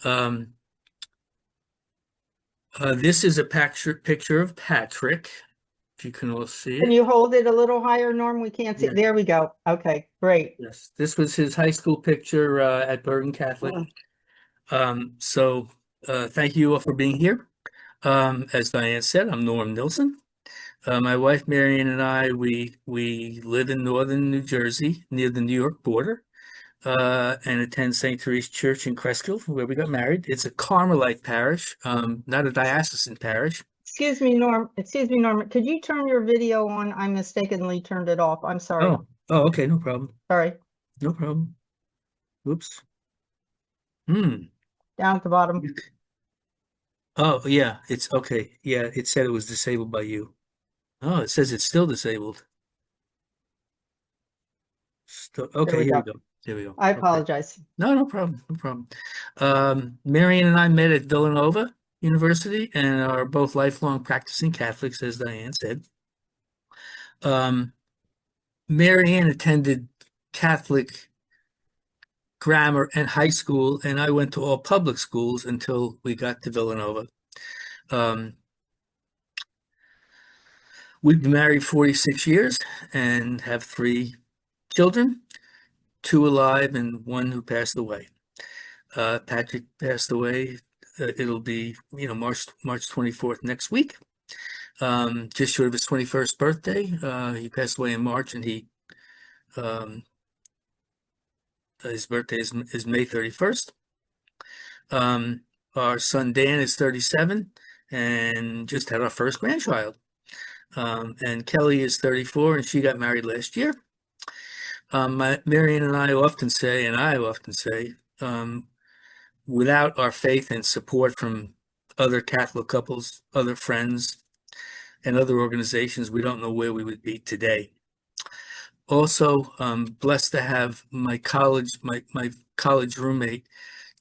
Um, this is a picture of Patrick, if you can all see Can it. you hold it a little higher, Norm? We can't see. Yeah. There we go. Okay, great. Yes, this was his high school picture at Bergen Catholic. Thank you all for being here. As Diane said, I'm Norm Nilsen. My wife Marion and I, we live in northern New Jersey, near the New York border, and attend St. Therese Church in Cresskill, where we got married. It's a Carmelite parish, not a diocesan parish. Excuse me, Norm. Excuse me, Norm. Could you turn your video on? I mistakenly turned it off. I'm sorry. Okay, no problem, Sorry. no problem. Oops. Hmm. Down at the bottom. Oh, yeah, it's okay. Yeah, it said it was disabled by you. Oh, it says it's still disabled. There Okay, we here we go. go. Here we go. I Okay. apologize. No, no problem. No problem. Marion and I met at Villanova University and are both lifelong practicing Catholics, as Diane said. Um, Marianne attended Catholic grammar and high school, and I went to all public schools until we got to Villanova. Um, we've been married 46 years and have three children, two alive and one who passed away. Patrick passed away. It'll be, March 24th next week. Just short of his 21st birthday. He passed away in March, and um, his birthday is May 31st. Um, our son Dan is 37 and just had our first grandchild. And Kelly is 34 and she got married last year. Marion and I often say, um, without our faith and support from other Catholic couples, other friends, and other organizations, we don't know where we would be today. Also, blessed to have my college roommate,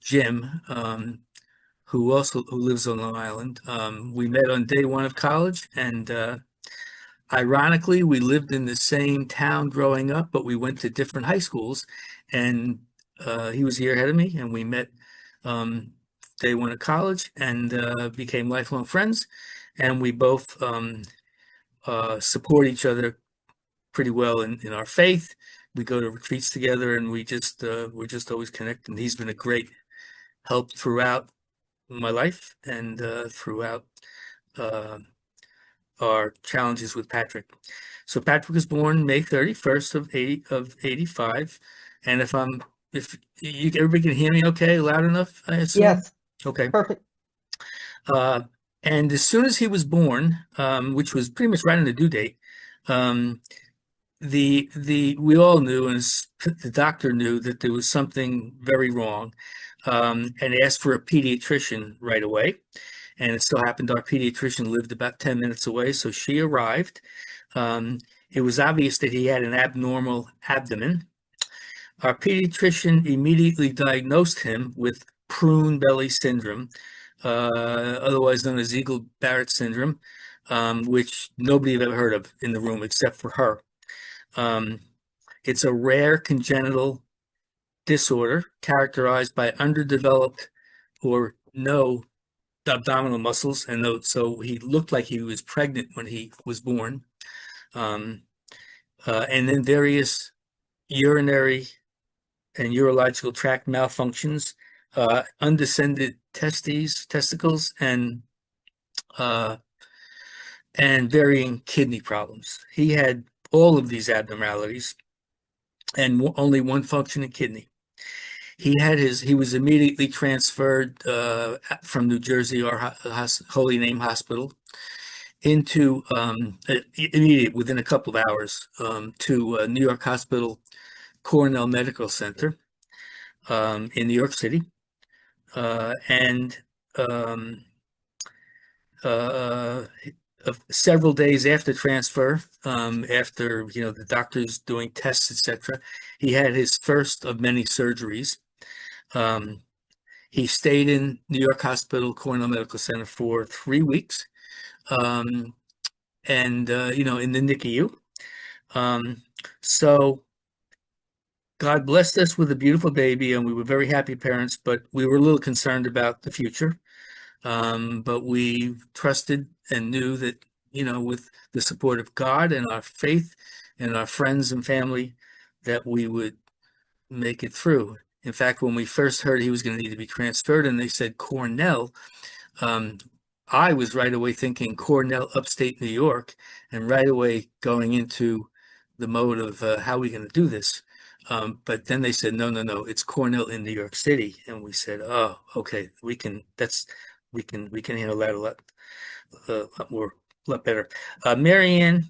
Jim, who lives on Long Island. We met on day one of college, and ironically, we lived in the same town growing up, but we went to different high schools. And he was a year ahead of me, and we met um, day one of college and became lifelong friends. And we both support each other pretty well in our faith. We go to retreats together, and we're just always connected. And he's been a great help throughout my life and throughout uh, our challenges with Patrick. So Patrick was born May 31st of 85. And if you everybody can hear me okay, loud enough, I assume? Yes, Okay. perfect. Uh, and as soon as he was born, which was pretty much right on the due date, um, the we all knew, and the doctor knew that there was something very wrong, and asked for a pediatrician right away. And it so happened our pediatrician lived about 10 minutes away, so she arrived. Um, it was obvious that he had an abnormal abdomen. Our pediatrician immediately diagnosed him with prune belly syndrome, otherwise known as Eagle-Barrett syndrome, which nobody had ever heard of in the room except for her. Um, it's a rare congenital disorder characterized by underdeveloped or no abdominal muscles, and so he looked like he was pregnant when he was born. Um, and then various urinary and urological tract malfunctions, undescended testicles, uh, and varying kidney problems. He had all of these abnormalities and only one functioning kidney. He was immediately transferred from New Jersey, our Holy Name Hospital, into immediate within a couple of hours to New York Hospital Cornell Medical Center in New York City, and um, uh, several days after transfer, after the doctors doing tests, etc., he had his first of many surgeries. Um, he stayed in New York Hospital Cornell Medical Center for 3 weeks, um, and in the NICU. Um, so God blessed us with a beautiful baby, and we were very happy parents, but we were a little concerned about the future. But we trusted and knew that, with the support of God and our faith and our friends and family, that we would make it through. In fact, when we first heard he was going to need to be transferred and they said Cornell, um, I was right away thinking Cornell, upstate New York, and right away going into the mode of how are we going to do this? But then they said, no, no, no, it's Cornell in New York City. And we said, oh, okay, we can handle that a lot better. Marianne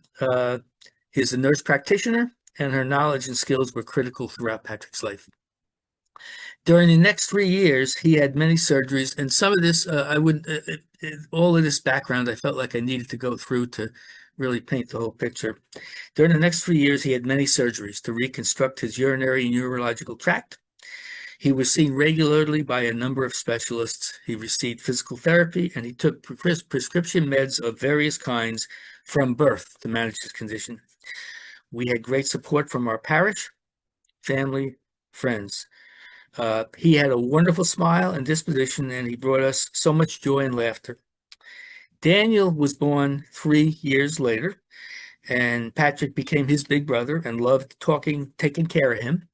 is a nurse practitioner, and her knowledge and skills were critical throughout Patrick's life. During the next 3 years, he had many surgeries, and some of this, all of this background, I felt like I needed to go through to really paint the whole picture. During the next 3 years, he had many surgeries to reconstruct his urinary and urological tract. He was seen regularly by a number of specialists. He received physical therapy, and he took prescription meds of various kinds from birth to manage his condition. We had great support from our parish, family, friends. He had a wonderful smile and disposition, and he brought us so much joy and laughter. Daniel was born 3 years later, and Patrick became his big brother and loved taking care of him.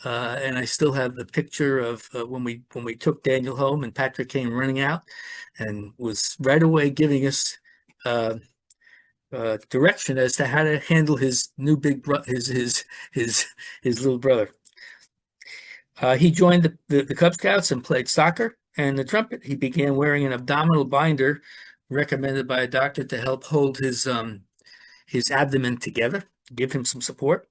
And I still have the picture of when we took Daniel home, and Patrick came running out and was right away giving us direction as to how to handle his new big his little brother. He joined the Cub Scouts and played soccer and the trumpet. He began wearing an abdominal binder recommended by a doctor to help hold his abdomen together, give him some support.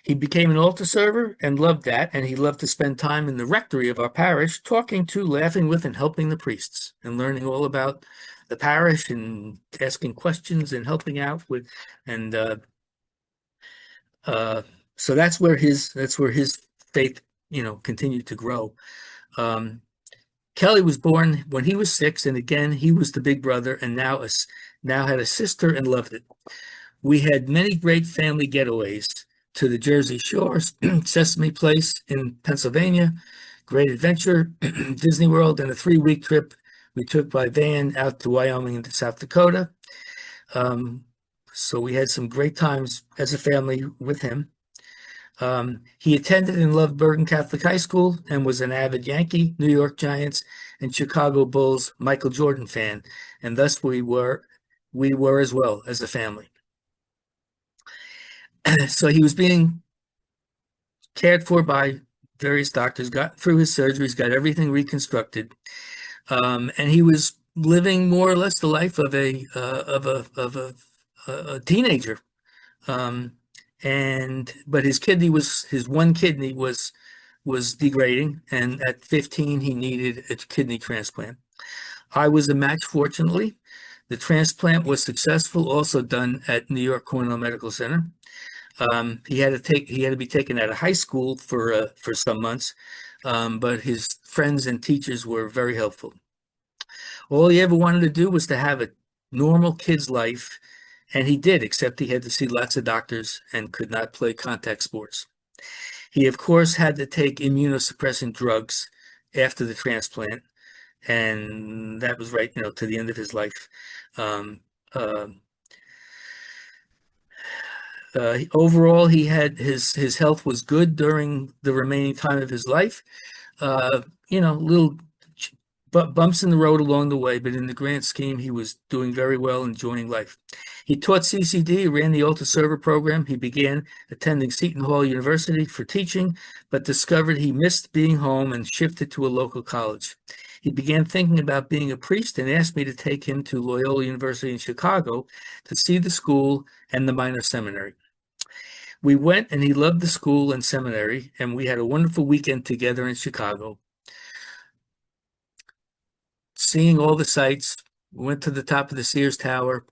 He became an altar server and loved that, and he loved to spend time in the rectory of our parish, talking to, laughing with, and helping the priests, and learning all about the parish and asking questions and helping out with, and so that's where his faith, continued to grow. Kelly was born when he was 6, and again he was the big brother, and now had a sister and loved it. We had many great family getaways to the Jersey Shores, Sesame Place in Pennsylvania, Great Adventure, Disney World, and a 3-week trip we took by van out to Wyoming and to South Dakota. So we had some great times as a family with him. He attended and loved Bergen Catholic High School and was an avid Yankee, New York Giants, and Chicago Bulls Michael Jordan fan, and thus we were as well as a family. So he was being cared for by various doctors, got through his surgeries, got everything reconstructed, and he was living more or less the life of a teenager. But his one kidney was degrading, and at 15 he needed a kidney transplant. I was a match, fortunately. The transplant was successful, also done at New York Cornell Medical Center. He had to be taken out of high school for some months, but his friends and teachers were very helpful. All he ever wanted to do was to have a normal kid's life, and he did, except he had to see lots of doctors and could not play contact sports. He, of course, had to take immunosuppressant drugs after the transplant, and that was right, to the end of his life. Overall, he had his health was good during the remaining time of his life. Little bumps in the road along the way, but in the grand scheme, he was doing very well, enjoying life. He taught CCD, ran the altar server program. He began attending Seton Hall University for teaching, but discovered he missed being home and shifted to a local college. He began thinking about being a priest and asked me to take him to Loyola University in Chicago to see the school and the minor seminary. We went, and he loved the school and seminary, and we had a wonderful weekend together in Chicago. Seeing all the sights, we went to the top of the Sears Tower.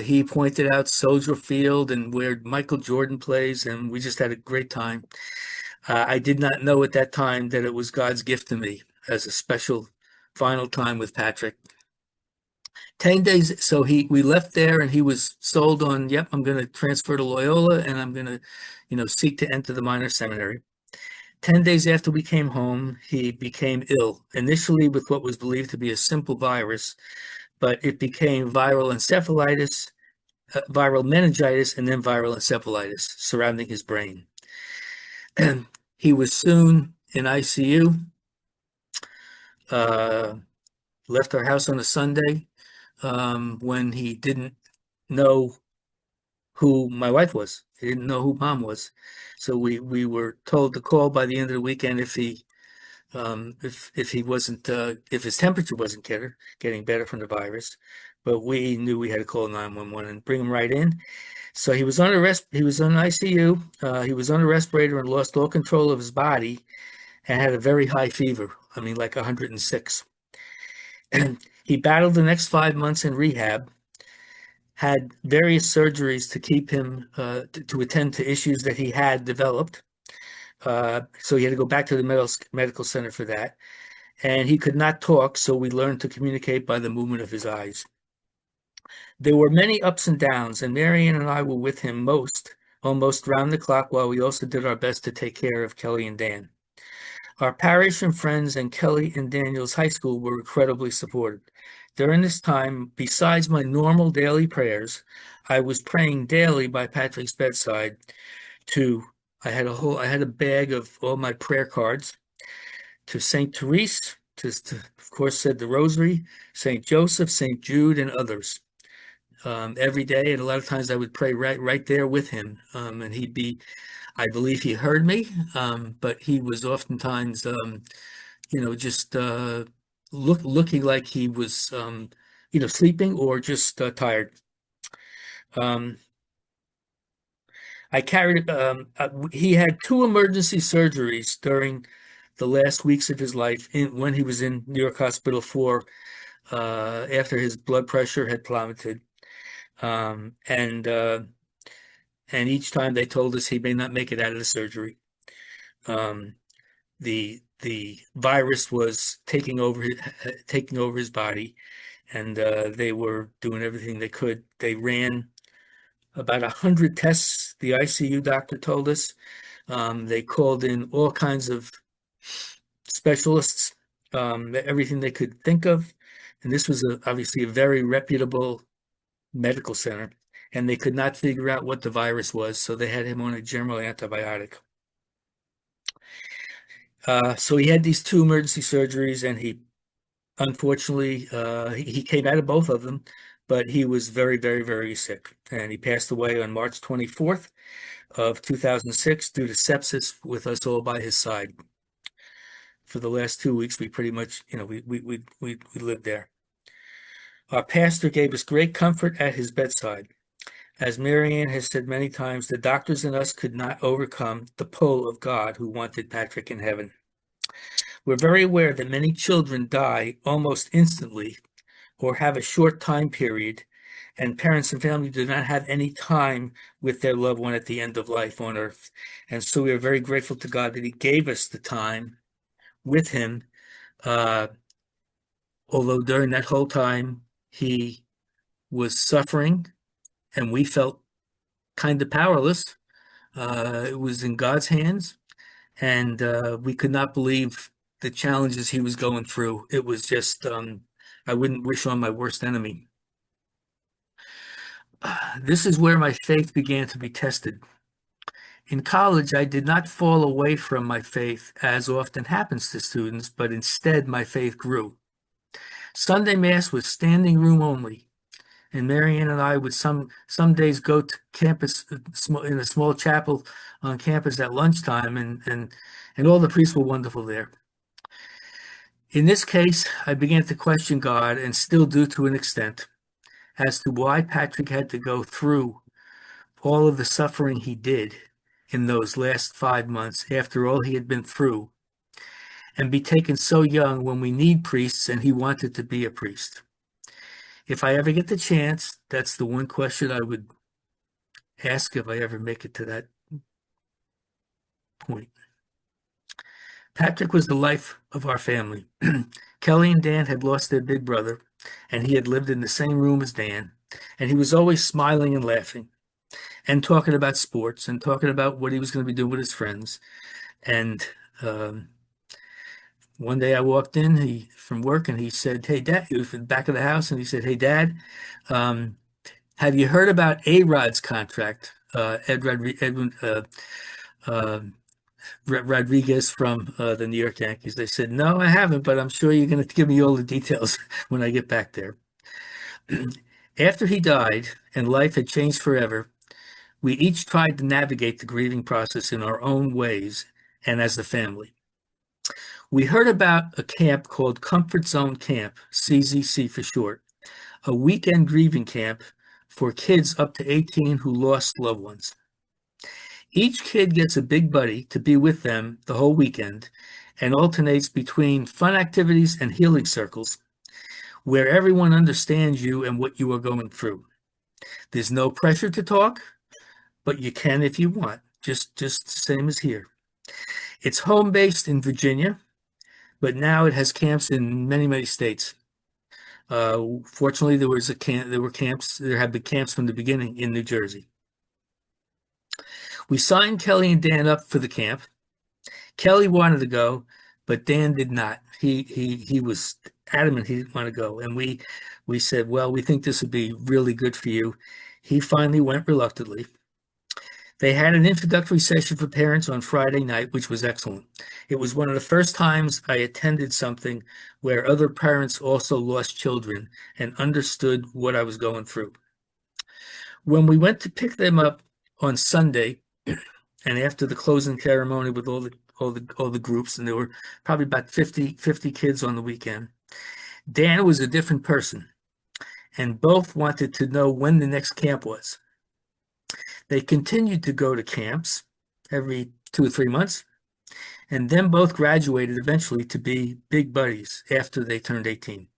He pointed out Soldier Field and where Michael Jordan plays, and we just had a great time. I did not know at that time that it was God's gift to me as a special final time with Patrick. 10 days. So we left there and he was sold on, yep, I'm going to transfer to Loyola and I'm going to, seek to enter the minor seminary. 10 days after we came home, he became ill, initially with what was believed to be a simple virus, but it became viral meningitis, and then viral encephalitis surrounding his brain. And he was soon in ICU, uh, left our house on a Sunday when he didn't know who my wife was. He didn't know who mom was. So we were told to call by the end of the weekend if he wasn't if his temperature wasn't getting better from the virus. But we knew we had to call 911 and bring him right in. So he was on ICU. He was on a respirator and lost all control of his body and had a very high fever. I mean, like 106. And he battled the next 5 months in rehab, had various surgeries to keep him to attend to issues that he had developed. So he had to go back to the medical center for that. And he could not talk, so we learned to communicate by the movement of his eyes. There were many ups and downs, and Marianne and I were with him almost round the clock, while we also did our best to take care of Kelly and Dan. Our parish and friends and Kelly and Daniel's high school were incredibly supportive. During this time, besides my normal daily prayers, I was praying daily by Patrick's bedside to, I had a bag of all my prayer cards to St. Therese, of course, said the Rosary, St. Joseph, St. Jude, and others. Every day, and a lot of times I would pray right there with him, and I believe he heard me, but he was oftentimes, just looking like he was, sleeping or just tired. Um, he had two emergency surgeries during the last weeks of his life when he was in New York Hospital after his blood pressure had plummeted. Um, and uh, and each time they told us he may not make it out of the surgery. Um, the virus was taking over his body, and they were doing everything they could. They ran about 100 tests, the ICU doctor told us. They called in all kinds of specialists, everything they could think of. And this was obviously a very reputable medical center, and they could not figure out what the virus was, so they had him on a general antibiotic. So he had these two emergency surgeries, and he unfortunately he came out of both of them, but he was very, very, very sick, and he passed away on March 24th of 2006 due to sepsis with us all by his side. For the last 2 weeks, we pretty much, we lived there. Our pastor gave us great comfort at his bedside. As Marianne has said many times, the doctors and us could not overcome the pull of God who wanted Patrick in heaven. We're very aware that many children die almost instantly or have a short time period, and parents and family do not have any time with their loved one at the end of life on earth. And so we are very grateful to God that he gave us the time with him, although during that whole time he was suffering and we felt kind of powerless. It was in God's hands, and we could not believe the challenges he was going through. It was just, I wouldn't wish on my worst enemy. This is where my faith began to be tested. In college, I did not fall away from my faith, as often happens to students, but instead my faith grew. Sunday Mass was standing room only, and Marianne and I would some days go to campus in a small chapel on campus at lunchtime, and all the priests were wonderful there. In this case, I began to question God, and still do to an extent, as to why Patrick had to go through all of the suffering he did in those last 5 months after all he had been through, and be taken so young when we need priests and he wanted to be a priest. If I ever get the chance, that's the one question I would ask if I ever make it to that point. Patrick was the life of our family. Kelly and Dan had lost their big brother, and he had lived in the same room as Dan, and he was always smiling and laughing and talking about sports and talking about what he was going to be doing with his friends. And um, one day I walked in from work and he said, "Hey, Dad," he was in the back of the house and he said, "Hey, Dad, um, have you heard about A-Rod's contract?" Edwin uh, Rodriguez from the New York Yankees. They said, "No, I haven't, but I'm sure you're going to give me all the details when I get back there." After he died and life had changed forever, we each tried to navigate the grieving process in our own ways and as a family. We heard about a camp called Comfort Zone Camp, CZC for short, a weekend grieving camp for kids up to 18 who lost loved ones. Each kid gets a big buddy to be with them the whole weekend and alternates between fun activities and healing circles where everyone understands you and what you are going through. There's no pressure to talk, but you can if you want, just the same as here. It's home based in Virginia, but now it has camps in many, many states. Fortunately, there have been camps from the beginning in New Jersey. We signed Kelly and Dan up for the camp. Kelly wanted to go, but Dan did not. He was adamant he didn't want to go, and we said, well, we think this would be really good for you. He finally went reluctantly. They had an introductory session for parents on Friday night, which was excellent. It was one of the first times I attended something where other parents also lost children and understood what I was going through. When we went to pick them up on Sunday, and after the closing ceremony with all the groups, and there were probably about 50 kids on the weekend, Dan was a different person, and both wanted to know when the next camp was. They continued to go to camps every 2 or 3 months, and then both graduated eventually to be big buddies after they turned 18.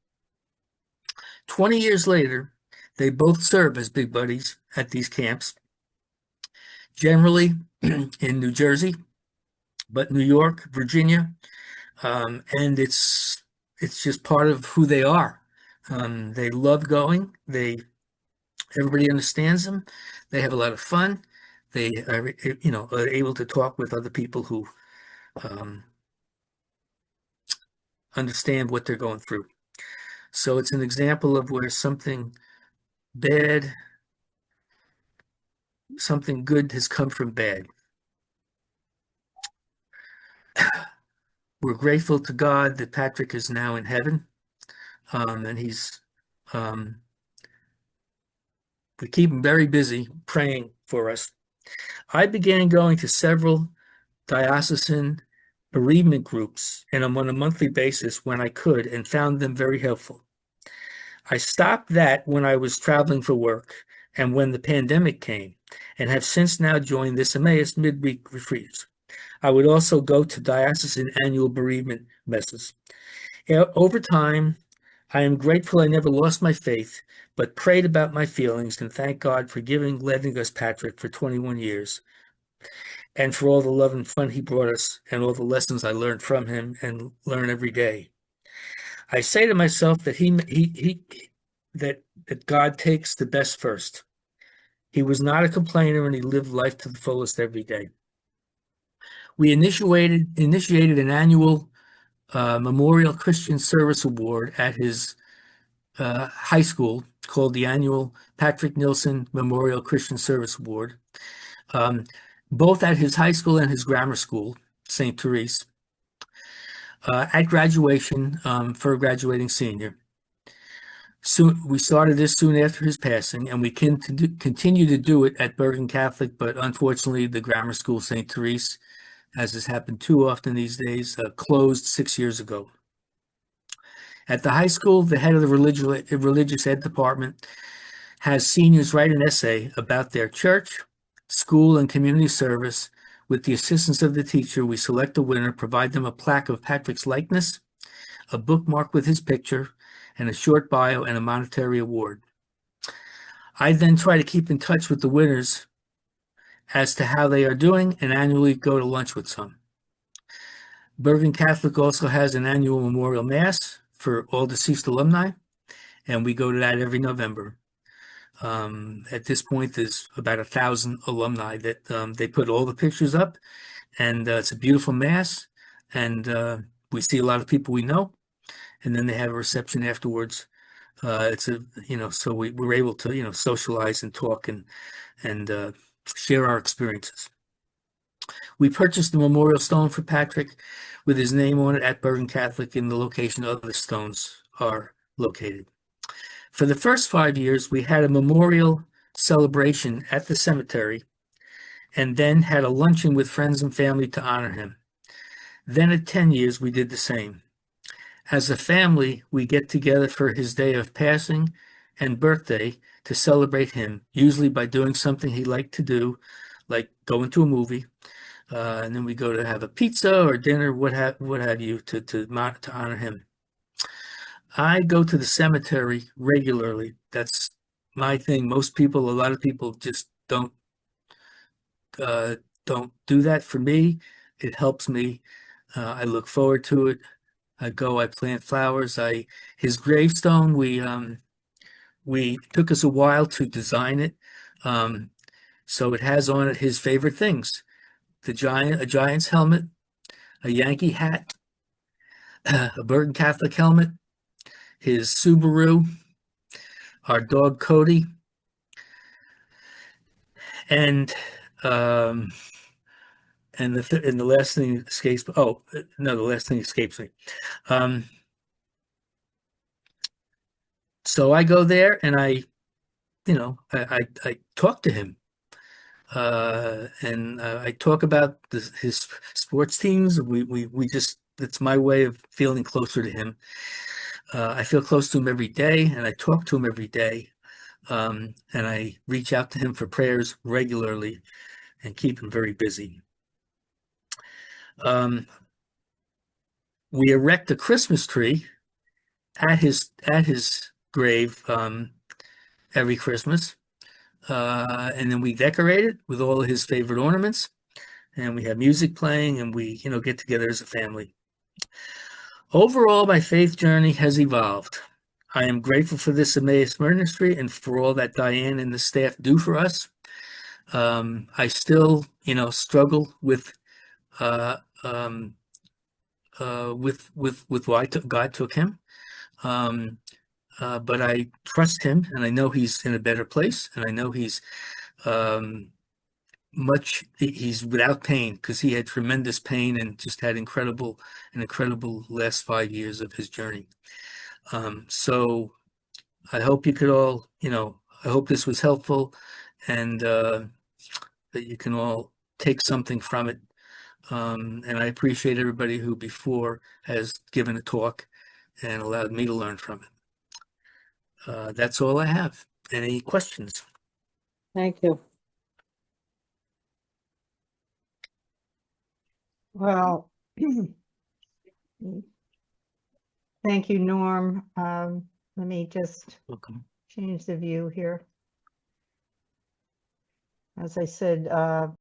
20 years later, they both serve as big buddies at these camps, generally in New Jersey, but New York, Virginia, and it's just part of who they are. They love going. Everybody understands them. They have a lot of fun. They are able to talk with other people who understand what they're going through. So it's an example of where something bad, something good has come from bad. We're grateful to God that Patrick is now in heaven, and we keep him very busy praying for us. I began going to several diocesan bereavement groups, and I'm on a monthly basis when I could, and found them very helpful. I stopped that when I was traveling for work and when the pandemic came, and have since now joined this Emmaus midweek retreats. I would also go to diocesan annual bereavement messes. Over time, I am grateful I never lost my faith, but prayed about my feelings and thank God for letting us Patrick for 21 years, and for all the love and fun he brought us and all the lessons I learned from him and learn every day. I say to myself that that God takes the best first. He was not a complainer and he lived life to the fullest every day. We initiated an annual Memorial Christian Service Award at his high school called the annual Patrick Nilsen Memorial Christian Service Award, both at his high school and his grammar school, St. Therese, at graduation for a graduating senior. We started this soon after his passing, and we continue to do it at Bergen Catholic, but unfortunately the grammar school, St. Therese, as has happened too often these days, closed 6 years ago. At the high school, the head of the religious ed department has seniors write an essay about their church, school, and community service. With the assistance of the teacher, we select a winner, provide them a plaque of Patrick's likeness, a bookmark with his picture, and a short bio and a monetary award. I then try to keep in touch with the winners as to how they are doing and annually go to lunch with some. Bergen Catholic also has an annual memorial mass for all deceased alumni, and we go to that every November. At this point, there's about 1,000 alumni that they put all the pictures up, and it's a beautiful mass, and we see a lot of people we know, and then they have a reception afterwards. It's a, so we're able to, socialize and talk and share our experiences. We purchased the memorial stone for Patrick with his name on it at Bergen Catholic in the location other stones are located. For the first 5 years, we had a memorial celebration at the cemetery and then had a luncheon with friends and family to honor him. Then at 10 years, we did the same. As a family, we get together for his day of passing and birthday to celebrate him, usually by doing something he liked to do, like going to a movie. And then we go to have a pizza or dinner, what have you, to honor him. I go to the cemetery regularly. That's my thing. Most people, a lot of people just uh, don't do that. For me, it helps me. I look forward to it. I go, I plant flowers. His gravestone, we took us a while to design it. So it has on it his favorite things: a Giants helmet, a Yankee hat, a Bergen Catholic helmet, his Subaru, our dog Cody, and um, and the last thing escapes. Oh no, the last thing escapes me. Um, so I go there and I talk to him. And I talk about his sports teams. We just, it's my way of feeling closer to him. I feel close to him every day, and I talk to him every day. And I reach out to him for prayers regularly and keep him very busy. Um, we erect a Christmas tree at his grave every Christmas. And then we decorate it with all of his favorite ornaments, and we have music playing, and we, get together as a family. Overall, my faith journey has evolved. I am grateful for this Emmaus ministry and for all that Diane and the staff do for us. I still, struggle uh, um, with why God took him. But I trust him, and I know he's in a better place, and I know um, he's without pain, because he had tremendous pain and just had an incredible last 5 years of his journey. So I hope you could all, I hope this was helpful, and that you can all take something from it. And I appreciate everybody who before has given a talk and allowed me to learn from it. That's all I have. Any questions? Thank you. Well, thank you, Norm. Let me just Welcome. change the view here. As I said,